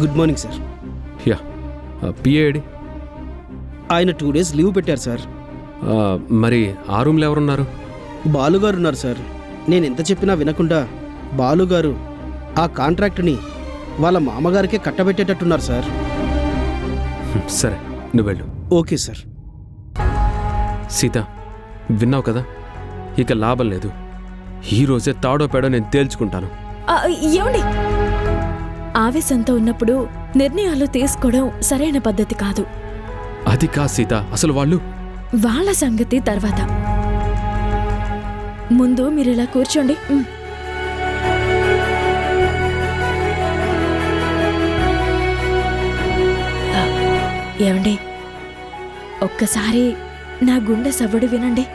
Good morning sir. Yeah, పిఏడి ఆయన 2 days leave పెట్టారు sir. మరి ఆ రూమ్లో ఎవరున్నారు? బాలుగారు ఉన్నారు సార్. నేను ఎంత చెప్పినా వినకుండా బాలుగారు ఆ కాంట్రాక్ట్ని వాళ్ళ మామగారికే కట్టబెట్టేటట్టున్నారు సార్. సరే, నువ్వు వెళ్ళు. Okay sir. సీత, విన్నావు కదా, ఇక లాభం లేదు. ఈరోజే తాడో పేడో నేను తేల్చుకుంటాను. ఏమండి, ఆవేశంతో ఉన్నప్పుడు నిర్ణయాలు తీసుకోవడం సరైన పద్ధతి కాదు. అది కా సీత, అసలు వాళ్ళ సంగతి తర్వాత. ముందు మీరు ఇలా కూర్చోండి. ఏమండి, ఒక్కసారి నా గుండె సవ్వడి వినండి.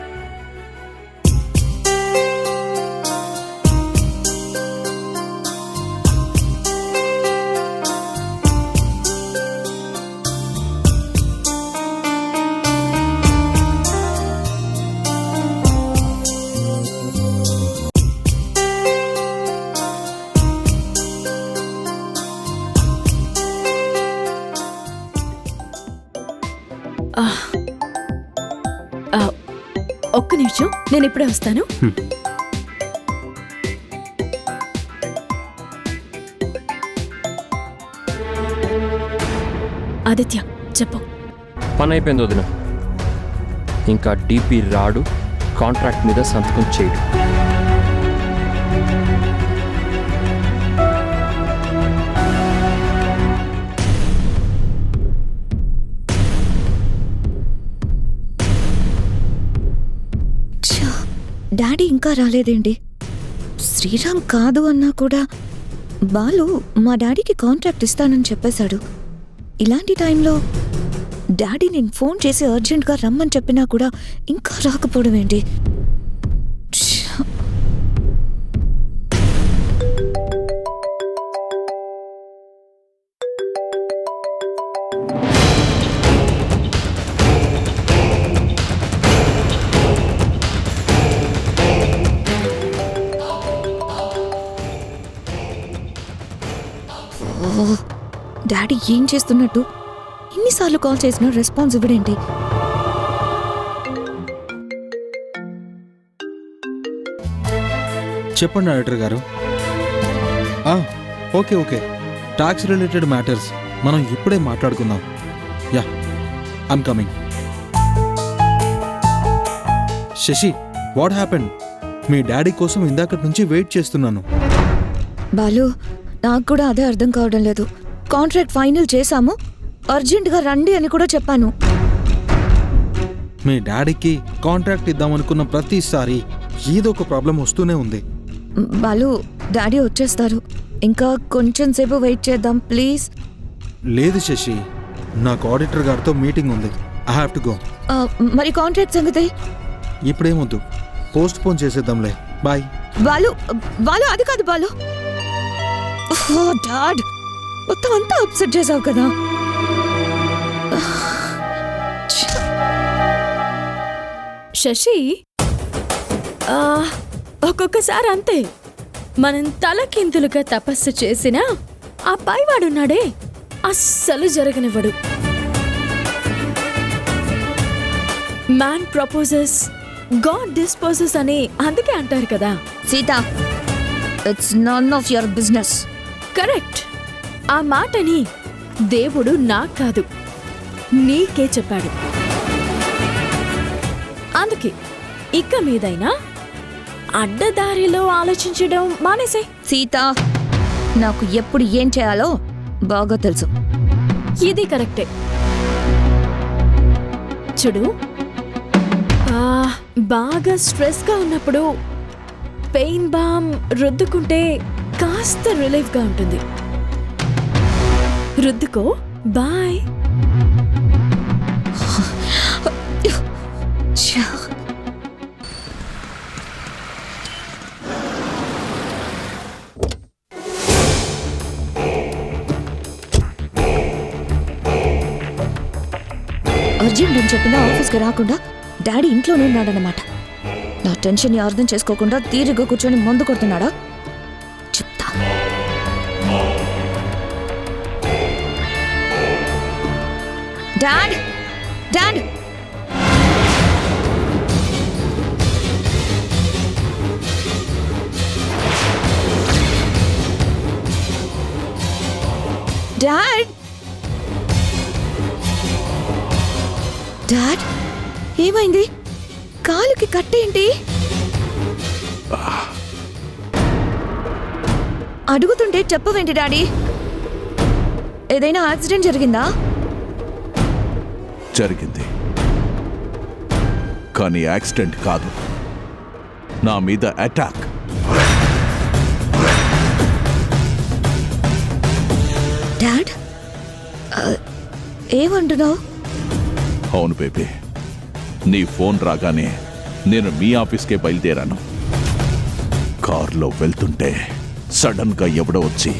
ఒక్క నిమిషం, నేను ఇప్పుడే వస్తాను. ఆదిత్య, చెప్పు. పని అయిపోయింది వదిన. ఇంకా డిపి రాడు, కాంట్రాక్ట్ మీద సంతకం చేయడు. డాడీ ఇంకా రాలేదేంటి? శ్రీరామ్ కాదు అన్నా కూడా బాలు మా డాడీకి కాంట్రాక్ట్ ఇస్తానని చెప్పేశాడు. ఇలాంటి టైంలో డాడీ నేను ఫోన్ చేసి అర్జెంట్గా రమ్మని చెప్పినా కూడా ఇంకా రాకపోవడం ఏంటి? డాడీ ఏం చేస్తున్నట్టు? ఎన్నిసార్లు కాల్ చేసినా రెస్పాన్స్ ఇవ్వడేంటి? చెప్పండి డైరెక్టర్ గారు. Okay okay, tax related matters మనం ఇప్పుడే మాట్లాడుకుందాం. Yeah, I'm coming. Shashi, what happened? మీ డాడీ కోసం ఇందాకటి నుంచి వెయిట్ చేస్తున్నాను. బాలు, నాకు కూడా అదే అర్థం కావడం లేదు. కాంట్రాక్ట్ ఫైనల్ చేశాము, అర్జెంటుగా రండి అని కూడా చెప్పాను. మీ డాడీకి కాంట్రాక్ట్ ఇద్దామనుకున్న ప్రతిసారి ఏదో ఒక ప్రాబ్లం వస్తూనే ఉంది. బాలు, డాడీ వచ్చేస్తారు, ఇంకా కొంచెం సేపు వెయిట్ చేద్దాం ప్లీజ్. లేదు శశి, నాకు ఆడిటర్ గారితో మీటింగ్ ఉంది. I have to go. మరి కాంట్రాక్ట్ సంగతి ఇప్పుడేమొద్దు, పోస్ట్ పోన్ చేసేద్దాంలే. బాయ్. బాలు, బాలు అది కాదు బాలు. డాడ్, మొత్తం అంతా అప్సెట్ చేసావు కదా. శశి, ఒక్కొక్కసారి అంతే. మనం తలకిందులుగా తపస్సు చేసినా ఆ పైవాడున్నాడే, అస్సలు జరగనివ్వడు. మ్యాన్ ప్రపోజెస్, గాడ్ డిస్పోజెస్ అని అందుకే అంటారు కదా. Sita, it's none of your business. Correct. ఆ మాటని దేవుడు నాకు కాదు, నీకే చెప్పాడు. అందుకే ఇక మీదైనా అడ్డదారిలో ఆలోచించడం మానేసే. సీత, నాకు ఎప్పుడు ఏం చేయాలో బాగా తెలుసు. ఇది కరెక్టే. చూడు, బాగా స్ట్రెస్గా ఉన్నప్పుడు పెయిన్ బామ్ రుద్దుకుంటే కాస్త రిలీఫ్గా ఉంటుంది. రుద్దుకో. బాయ్. అర్జెంట్ అని చెప్పినా ఆఫీస్కి రాకుండా డాడీ ఇంట్లోనే ఉన్నాడనమాట. నా టెన్షన్ అర్థం చేసుకోకుండా తీరిగా కూర్చొని మందు కొడుతున్నాడా చెప్తా. డాడ్ డాడ్ డాడ్ డాడ్ ఏమైంది? కాలుకి కట్టేంటి? అడుగుతుంటే చెప్పవేంటి డాడీ? ఏదైనా యాక్సిడెంట్ జరిగిందా? జరిగింది, కానీ యాక్సిడెంట్ కాదు, నా మీద అటాక్. డాడ్ ఏమంటున్నావు? అవును బేబీ, నీ ఫోన్ రాగానే నేను మీ ఆఫీస్కే బయలుదేరాను. కారులో వెళ్తుంటే సడన్ గా ఎవడో వచ్చి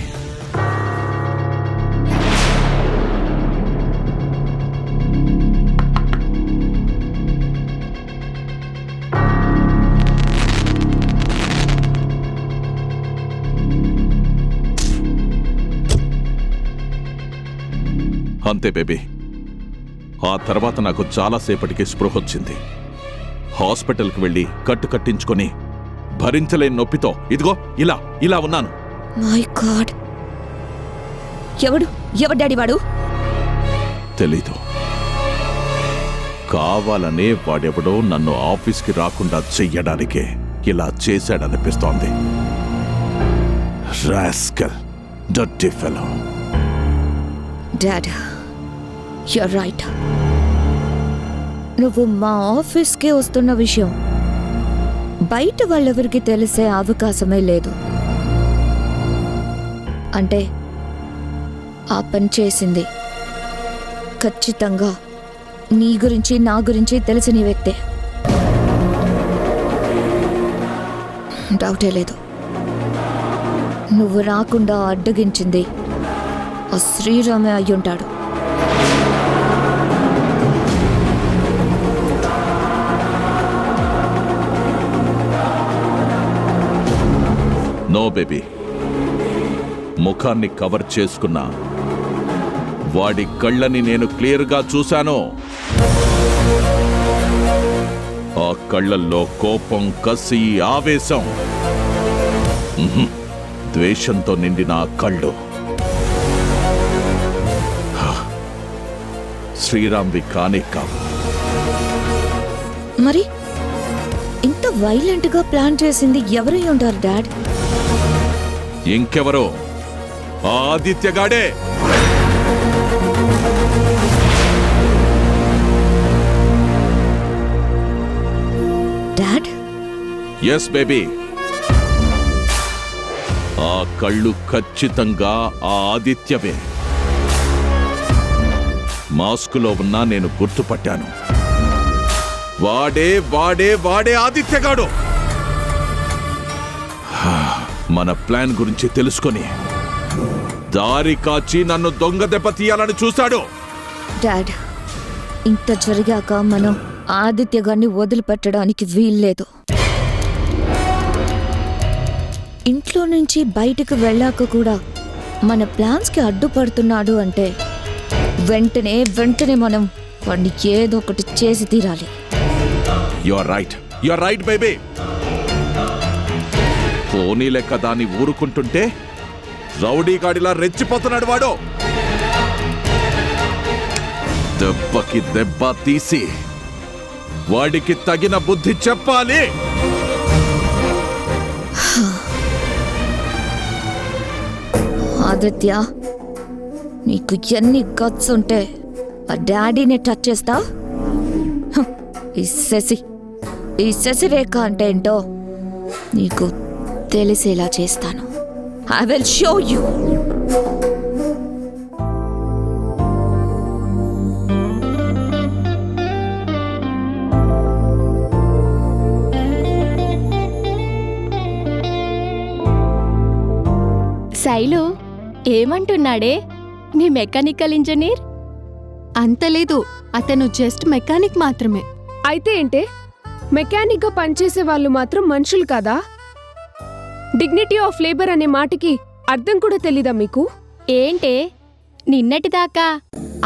అంతే బేబీ. ఆ తర్వాత నాకు చాలాసేపటికి స్పృహ వచ్చింది. హాస్పిటల్కి వెళ్ళి కట్టు కట్టించుకొని భరించలేని నొప్పితో ఇదిగో ఇలా ఇలా ఉన్నాను. మై గాడ్, ఎవడు డాడీ వాడు? తెలీదు, కావాలనే వాడెవడో నన్ను ఆఫీస్కి రాకుండా చెయ్యడానికే ఇలా చేశాడనిపిస్తోంది. Rascal, dirty fellow. Dad you're right. నువ్వు మా ఆఫీస్కే వస్తున్న విషయం బయట వాళ్ళెవరికి తెలిసే అవకాశమే లేదు. అంటే ఆ పని చేసింది ఖచ్చితంగా నీ గురించి నా గురించి తెలిసిన వ్యక్తే, డౌటే లేదు. నువ్వు రాకుండా అడ్డగించింది ఆ శ్రీరామే అయ్యుంటాడు. నో బేబీ, ముఖాన్ని కవర్ చేసుకున్నా వాడి కళ్ళని నేను క్లియర్గా చూశాను. ఆ కళ్ళల్లో కోపం, కసి, ఆవేశం, ద్వేషంతో నిండిన ఆ కళ్ళు శ్రీరామ్వి కానే కావు. మరి ఇంత వైలెంట్ గా ప్లాన్ చేసింది ఎవరై ఉంటారు డాడ్? ఇంకెవరో, ఆ ఆదిత్యగాడే. డాడ్ ఎస్ బేబీ, ఆ కళ్ళు ఖచ్చితంగా ఆ ఆదిత్యవే. మాస్కులో ఉన్నా నేను గుర్తుపట్టాను. వాడే వాడే వాడే ఆదిత్యగాడు. మన ప్లాన్ గురించి తెలుసుకొని దారి కాచి నన్ను దొంగ దెబ్బ తీయాలని చూశాడు. డాడ్, ఇంత జరిగాక మనం ఆదిత్య గారిని వదిలిపెట్టడానికి వీల్లేదు. ఇంట్లో నుంచి బయటకు వెళ్ళాక కూడా మన ప్లాన్స్కి అడ్డుపడుతున్నాడు అంటే వెంటనే మనం వాడిని ఏదో ఒకటి చేసి తీరాలి. You are right baby. పోనీ లెక్క దాన్ని ఊరుకుంటుంటే రౌడీగాడిలా రెచ్చిపోతున్నాడు వాడు. దెబ్బకి దెబ్బ తీసి వాడికి తగిన బుద్ధి చెప్పాలి. ఆదిత్య, నీకు ఎన్ని గట్స్ ఉంటే ఆ డాడీని టచ్ చేస్తావు? ఈ శశిరేఖ అంటే ఏంటో నీకు తెలిసేలా చేస్తాను. I will show you. Shailu ఏమంటున్నాడే మీ మెకానికల్ ఇంజనీర్? అంతలేదు, అతను జస్ట్ మెకానిక్ మాత్రమే. అయితే ఏంటే మెకానిక్గా పనిచేసే వాళ్ళు మాత్రం మనుషులు కాదా? డిగ్నిటీ ఆఫ్ లేబర్ అనే మాటకి అర్థం కూడా తెలీదా మీకు? ఏంటే నిన్నటిదాకా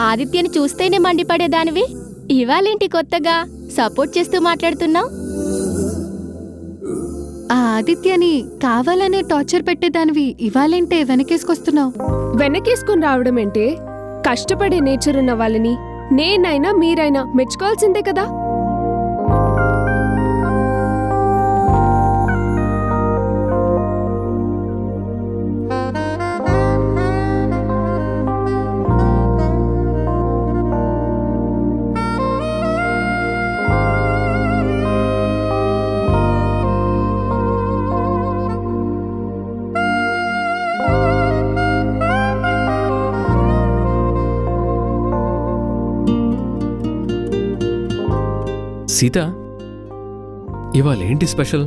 ఆదిత్యని చూస్తేనే మండిపడేదానివి, ఇవాళేంటి కొత్తగా సపోర్ట్ చేస్తూ మాట్లాడుతున్నావు? ఆ ఆదిత్యని కావాలనే టార్చర్ పెట్టేదానివి ఇవాళేంటే వెనకేసుకొస్తున్నావు? వెనకేసుకుని రావడం ఏంటే? కష్టపడే నేచర్ ఉన్న వాళ్ళని నేనైనా మీరైనా మెచ్చుకోవాల్సిందే కదా. సీత, ఇవాళ ఏంటి స్పెషల్?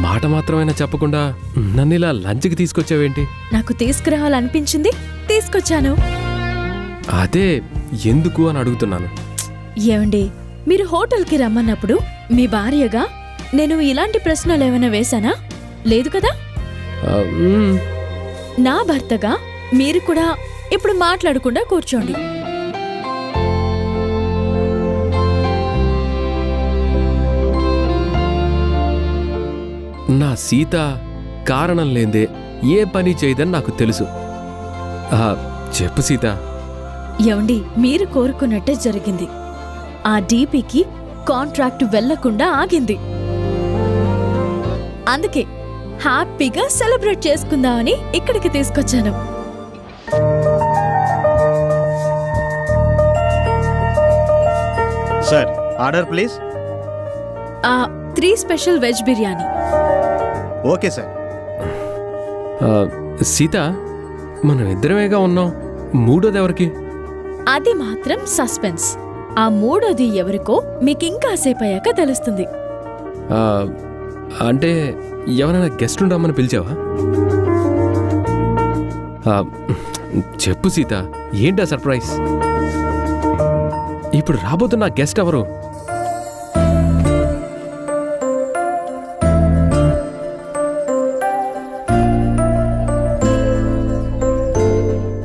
మాట మాత్రమైనా చెప్పకుండా నన్ను ఇలా లంచ్కి తీసుకొచ్చావేంటి? నాకు తీసుకురావాలనిపించింది, తీసుకొచ్చాను. అదే ఎందుకు అని అడుగుతున్నాను. ఏమండి, మీరు హోటల్కి రమ్మన్నప్పుడు మీ భార్యగా నేను ఇలాంటి ప్రశ్నలు ఏమైనా వేశానా? లేదు కదా. ఆ, మ్మ్. నా భర్తగా మీరు కూడా ఇప్పుడు మాట్లాడకుండా కూర్చోండి. నా సీత కారణం లేదే ఏ పని చేయదని నాకు తెలుసు. చెప్పు సీత. ఏమండి, మీరు కోరుకున్నట్టే జరిగింది. ఆ డీపీకి కాంట్రాక్ట్ వెళ్లకుండా ఆగింది. అందుకే హ్యాపీగా సెలబ్రేట్ చేసుకుందామని ఇక్కడికి తీసుకొచ్చాను. Sir, order please. 3 special veg biryani. Okay sir. Sita, మనం ఇద్దరమేగా ఉన్నాం, మూడోది ఎవరికి? అది మాత్రం సస్పెన్స్. ఆ మూడోది ఎవరికో మీకింకాసేపు అయ్యాక తెలుస్తుంది. ఆ, అంటే ఎవరైనా గెస్ట్ రమ్మని పిలిచావా? చెప్పు సీత, ఏంటా సర్ప్రైజ్? ఇప్పుడు రాబోతున్న గెస్ట్ ఎవరు?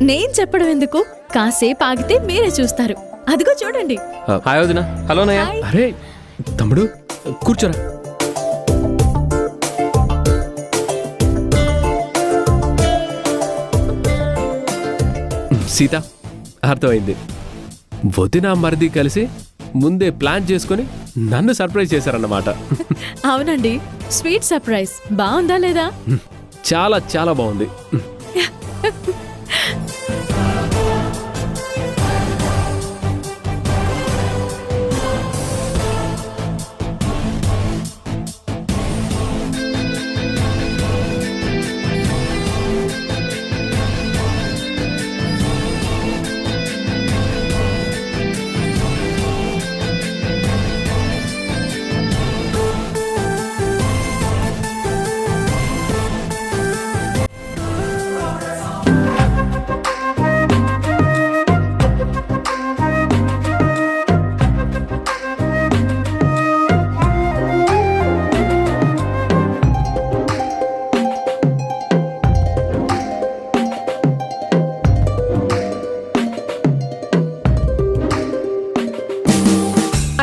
నేను చెప్పడం ఎందుకు, కాసేపు ఆగితే మీరే చూస్తారు. అదిగో చూడండి. హాయ్ వదినా. హలో నయ్య. హాయ్. అరే తమ్ముడు, కూర్చోరా. సీత, అర్థమైంది. వదిన మరిది కలిసి ముందే ప్లాన్ చేసుకుని నన్ను సర్ప్రైజ్ చేశారన్నమాట. అవునండి, స్వీట్ సర్ప్రైజ్. బాగుందా లేదా? చాలా చాలా బాగుంది.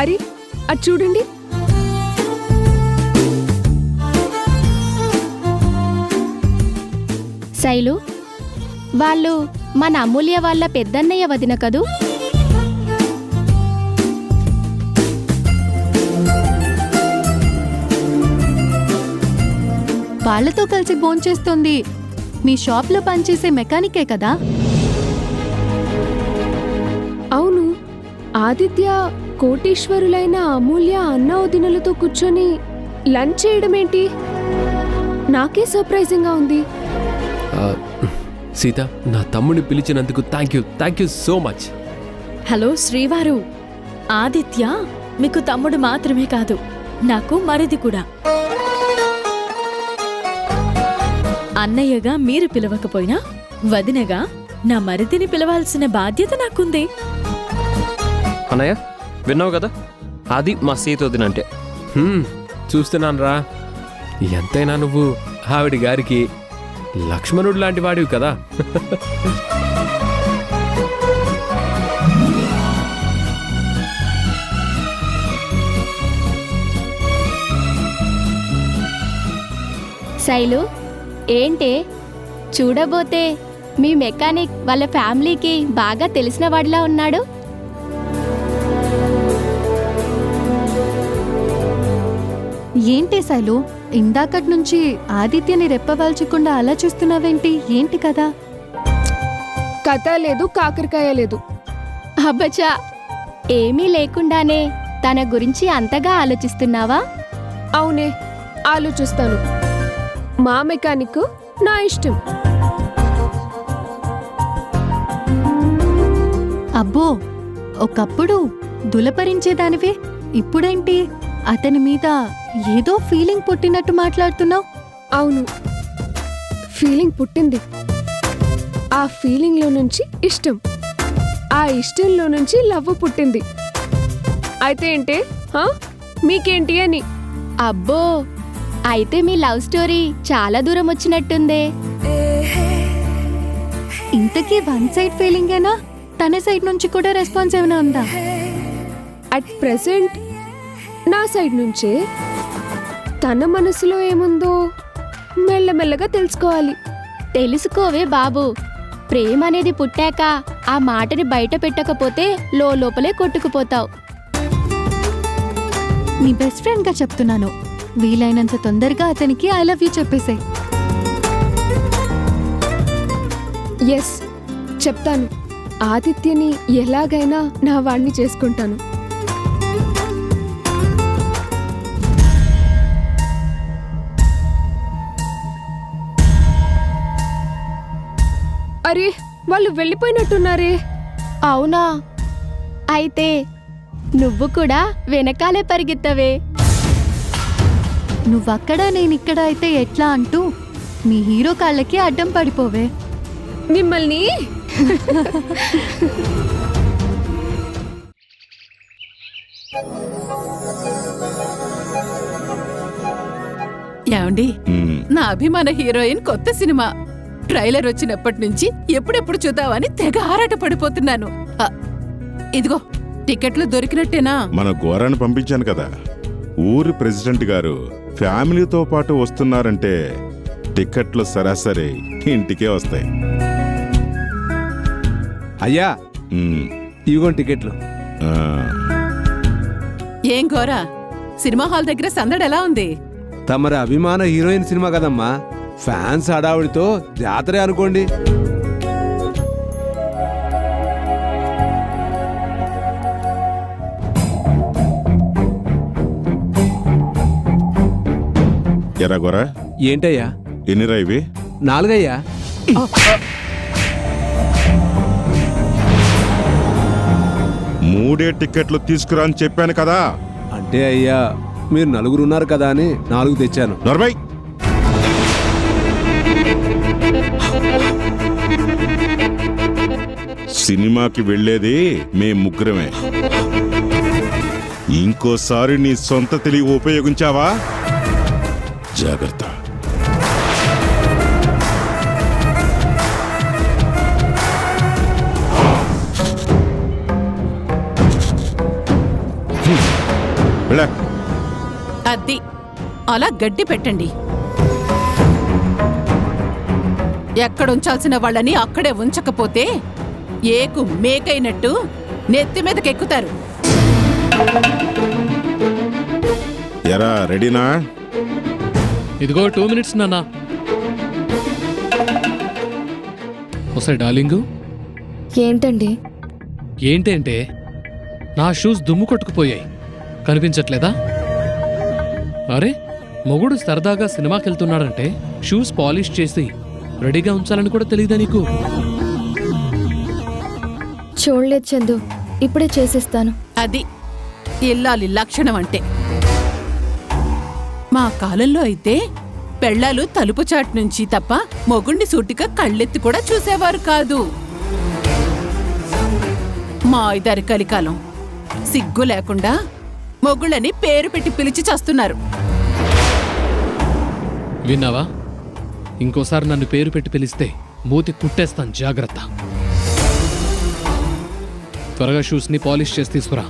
అరే, అది చూడండి. శైలు, వాళ్ళు మన అమూల్య వాళ్ళ పెద్దన్నయ్య వదిన కదూ? వాళ్ళతో కలిసి భోంచేస్తోంది మీ షాప్లో పనిచేసే మెకానికే కదా? అవును, ఆదిత్య కోటీశ్వరులైన అమూల్య అన్న వదినలతో కూర్చొని లంచ్ చేయడం ఏంటి? నాకే సర్ప్రైజింగ్ గా ఉంది. సీత, నా తమ్ముడిని పిలిచినందుకు thank you so much. Hello శ్రీవారు, ఆదిత్య మీకు తమ్ముడు మాత్రమే కాదు, నాకు మరిది కూడా. అన్నయ్యగా మీరు పిలవకపోయినా వదినగా నా మరిదిని పిలవాల్సిన బాధ్యత నాకుంది. అన్నయ్య, విన్నావు కదా, అది మా సీత వదిన అంటే. చూస్తున్నాను రా, ఎంతైనా నువ్వు ఆవిడ గారికి లక్ష్మణుడు లాంటి వాడివి కదా. శైలు, ఏంటే చూడబోతే మీ మెకానిక్ వాళ్ళ ఫ్యామిలీకి బాగా తెలిసిన వాడిలా ఉన్నాడు. ఏంటి శైలు, ఇందాకటి నుంచి ఆదిత్యని రెప్పవాల్చకుండా అలా చూస్తున్నావేంటి? ఏంటి కదా? కథ లేదు, కాకరకాయ లేదు. అబ్బచా, ఏమీ లేకుండానే తన గురించి అంతగా ఆలోచిస్తున్నావా? అవునే, ఆలోచిస్తాను. మా మెకానిక్ నా ఇష్టం. అబ్బో, ఒకప్పుడు దులపరించేదానివే, ఇప్పుడేంటి అతని మీద ఏదో ఫీలింగ్ పుట్టినట్టు మాట్లాడుతున్నావు? అవును, ఫీలింగ్ పుట్టింది. ఆ ఫీలింగ్లో నుంచి ఇష్టం, ఆ ఇష్టంలో నుంచి లవ్ పుట్టింది. అయితే ఏంటే, మీకేంటి అని? అబ్బో, అయితే మీ లవ్ స్టోరీ చాలా దూరం వచ్చినట్టుందే. ఇంతకీ వన్ సైడ్ ఫీలింగేనా? తన సైడ్ నుంచి కూడా రెస్పాన్స్ ఏమైనా ఉందా? అట్ ప్రెసెంట్ నా సైడ్ నుంచే. తన మనసులో ఏముందో మెల్లమెల్లగా తెలుసుకోవాలి. తెలుసుకోవే బాబు, ప్రేమ అనేది పుట్టాక ఆ మాటని బయట పెట్టకపోతే లోపలే కొట్టుకుపోతావు. నీ బెస్ట్ ఫ్రెండ్ గా చెప్తున్నాను, వీలైనంత తొందరగా అతనికి ఐ లవ్ యూ చెప్పేసే. ఎస్, చెప్తాను. ఆదిత్యని ఎలాగైనా నా వాణ్ణి చేసుకుంటాను. అరే, వాళ్ళు వెళ్ళిపోయినట్టున్నారే. అవునా? అయితే నువ్వు కూడా వెనకాలే పరిగెత్తవే. నువ్వక్కడ నేనిక్కడ అయితే ఎట్లా అంటూ మీ హీరో కాళ్ళకి అడ్డం పడిపోవే. మిమ్మల్ని ఏమండి, నా అభిమాన హీరోయిన్ కొత్త సినిమా ట్రైలర్ వచ్చినప్పటి నుంచి ఎప్పుడెప్పుడు చూద్దామని తెగ ఆరాట పడిపోతున్నాను. ఇదిగో టికెట్లు దొరికినట్టేనా? మన ఘోరాన్ని పంపించాను కదా. ఊరి ప్రెసిడెంట్ గారు ఫ్యామిలీతో పాటు వస్తున్నారంటే టికెట్లు సరాసరి ఇంటికే వస్తాయి. అయ్యా, ఇవిగోండి టికెట్లు. ఏం ఘోరా, సినిమా హాల్ దగ్గర సందడి ఎలా ఉంది? తమరి అభిమాన హీరోయిన్ సినిమా కదమ్మా, ఫ్యాన్స్ హడావుడితో జాతరే అనుకోండి. ఎరా గోరా, ఏంటయ్యా? ఎన్నిరా ఇవి? 4 అయ్యా. మూడే టికెట్లు తీసుకురా అని చెప్పాను కదా. అంటే అయ్యా, మీరు 4 ఉన్నారు కదా అని 4 తెచ్చాను. నర్మై, సినిమాకి వెళ్ళేది మేం ముగ్గురమే. ఇంకోసారి నీ సొంత తెలివి ఉపయోగించావా జాగ్రత్త. అద్ది అలా గడ్డి పెట్టండి. ఎక్కడుంచాల్సిన వాళ్ళని అక్కడే ఉంచకపోతే ఏకు మేకైనట్టు నెత్తి మీదకెక్కుతారు. ఎరా రెడీనా? ఇదిగో 2 మినిట్స్ నాన్నా. ఒకసారి డార్లింగు. ఏంటండి? ఏంటంటే నా షూస్ దుమ్ము కొట్టుకుపోయాయి, కనిపించట్లేదా? అరే, మొగుడు సరదాగా సినిమాకెళ్తున్నాడంటే షూస్ పాలిష్ చేసి రెడీగా ఉంచాలని కూడా తెలియదా నీకు? చూడలేదు చందు, ఇప్పుడే చేసేస్తాను. అది ఇల్లాలి లక్షణం అంటే. మా కాలంలో అయితే పెళ్ళాలు తలుపు చాటు నుంచి తప్ప మొగుణ్ణి సూటిగా కళ్ళెత్తి కూడా చూసేవారు కాదు. మా ఇద్దరి కలికాలం సిగ్గు లేకుండా మొగుళ్ళని పేరు పెట్టి పిలిచి చేస్తున్నారు. విన్నావా? ఇంకోసారి నన్ను పేరు పెట్టి పిలిస్తే మూతి కుట్టేస్తాను, జాగ్రత్త. త్వరగా షూస్ని పాలిష్ చేసి తీసుకురా.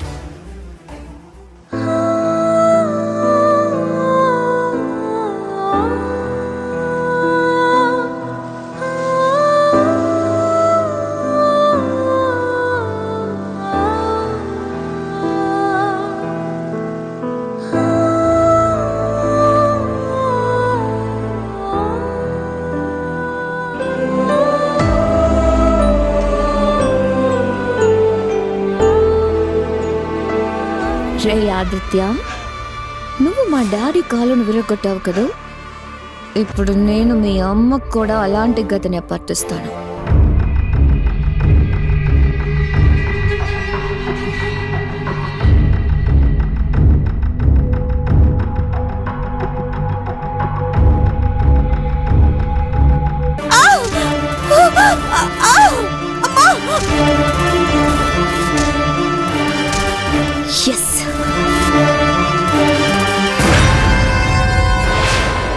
రే ఆదిత్య, నువ్వు మా డాడీ కాలును విరగొట్టావు కదా, ఇప్పుడు నేను మీ అమ్మకు కూడా అలాంటి గతిని పట్టిస్తాను.